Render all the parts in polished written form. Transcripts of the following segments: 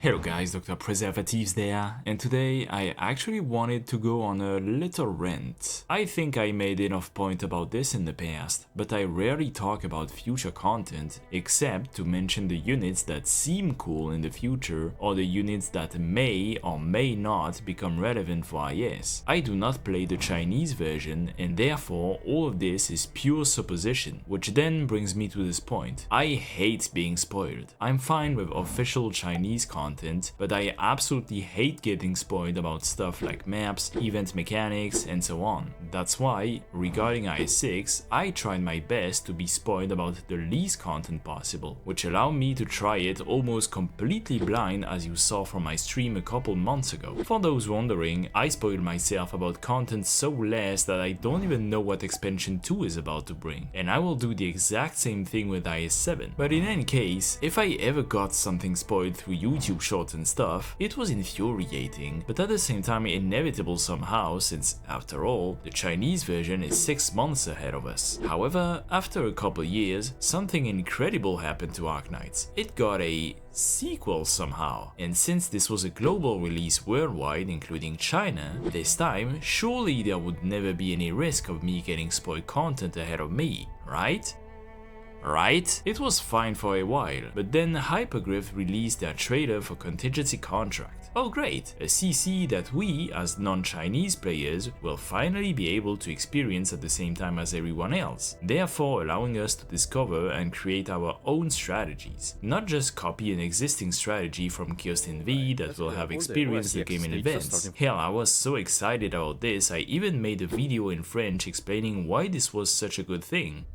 Hello guys, Dr. Preservatives there, and today I actually wanted to go on a little rant. I think I made enough point about this in the past, but I rarely talk about future content except to mention the units that seem cool in the future or the units that may or may not become relevant for IS. I do not play the Chinese version and therefore all of this is pure supposition, which then brings me to this point. I hate being spoiled. I'm fine with official Chinese content, but I absolutely hate getting spoiled about stuff like maps, event mechanics, and so on. That's why, regarding IS-6, I tried my best to be spoiled about the least content possible, which allowed me to try it almost completely blind as you saw from my stream a couple months ago. For those wondering, I spoiled myself about content so less that I don't even know what expansion 2 is about to bring, and I will do the exact same thing with IS-7. But in any case, if I ever got something spoiled through YouTube shorts and stuff, it was infuriating, but at the same time inevitable somehow, since after all, the Chinese version is 6 months ahead of us. However, after a couple years, something incredible happened to Arknights. It got a sequel somehow, and since this was a global release worldwide including China, this time surely there would never be any risk of me getting spoiled content ahead of me, right? Right? It was fine for a while, but then Hypergryph released their trailer for Contingency Contract. Oh great, a CC that we, as non-Chinese players, will finally be able to experience at the same time as everyone else, therefore allowing us to discover and create our own strategies, not just copy an existing strategy from Kirsten V that will have experienced the game in advance. Hell, I was so excited about this, I even made a video in French explaining why this was such a good thing.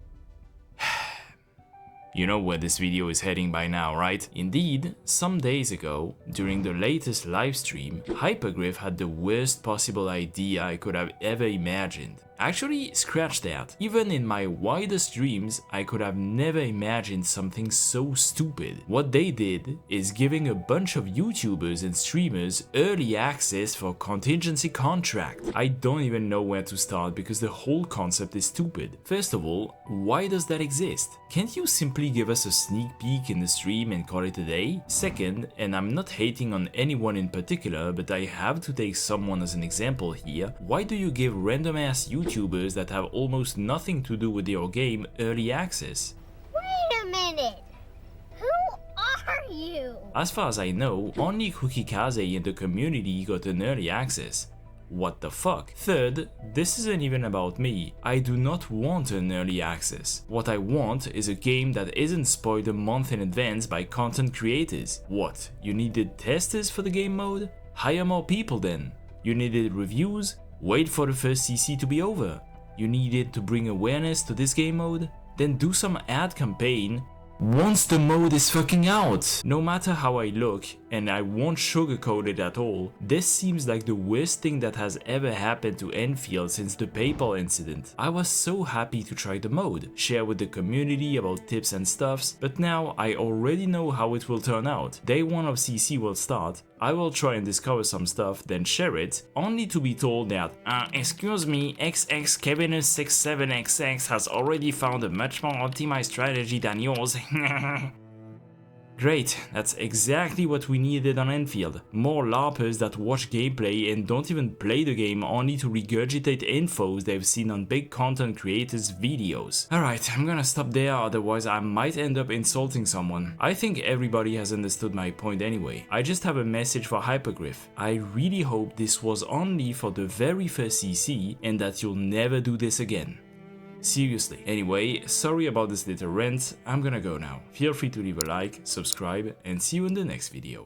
You know where this video is heading by now, right? Indeed, some days ago, during the latest livestream, Hypergryph had the worst possible idea I could have ever imagined. Actually, scratch that. Even in my wildest dreams, I could have never imagined something so stupid. What they did is giving a bunch of YouTubers and streamers early access for Contingency Contract. I don't even know where to start because the whole concept is stupid. First of all, why does that exist? Can't you simply give us a sneak peek in the stream and call it a day? Second, and I'm not hating on anyone in particular, but I have to take someone as an example here, why do you give random ass YouTubers that have almost nothing to do with your game early access? Wait a minute! Who are you? As far as I know, only Kaze in the community got an early access. What the fuck? Third, this isn't even about me. I do not want an early access. What I want is a game that isn't spoiled a month in advance by content creators. What? You needed testers for the game mode? Hire more people then. You needed reviews? Wait for the first CC to be over. You needed to bring awareness to this game mode? Then do some ad campaign once the mode is fucking out. No matter how I look, and I won't sugarcoat it at all, this seems like the worst thing that has ever happened to Endfield since the PayPal incident. I was so happy to try the mode, share with the community about tips and stuffs, but now I already know how it will turn out. Day 1 of CC will start, I will try and discover some stuff, then share it, only to be told that, excuse me, XX-Kevinus67XX has already found a much more optimized strategy than yours. Great, that's exactly what we needed on Endfield. More LARPers that watch gameplay and don't even play the game only to regurgitate infos they've seen on big content creators' videos. Alright, I'm gonna stop there, otherwise I might end up insulting someone. I think everybody has understood my point anyway. I just have a message for Hypergryph. I really hope this was only for the very first CC and that you'll never do this again. Seriously. Anyway, sorry about this little rant, I'm gonna go now. Feel free to leave a like, subscribe, and see you in the next video.